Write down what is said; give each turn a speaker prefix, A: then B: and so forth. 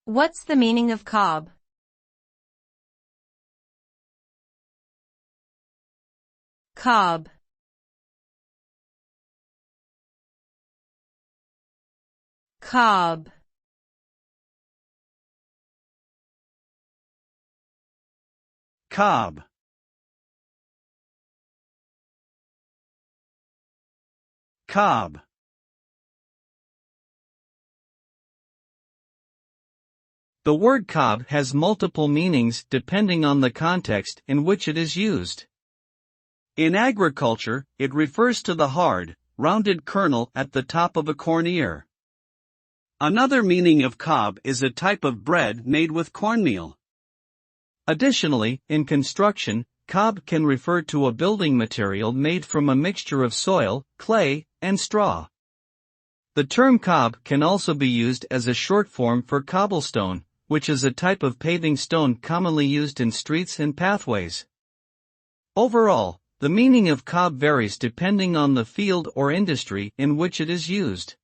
A: What's the meaning of cob? Cob. Cob.
B: Cob. Cob. The word cob has multiple meanings depending on the context in which it is used. In agriculture, it refers to the hard, rounded kernel at the top of a corn ear. Another meaning of cob is a type of bread made with cornmeal. Additionally, in construction, cob can refer to a building material made from a mixture of soil, clay, and straw. The term cob can also be used as a short form for cobblestone, which is a type of paving stone commonly used in streets and pathways. Overall, the meaning of cob varies depending on the field or industry in which it is used.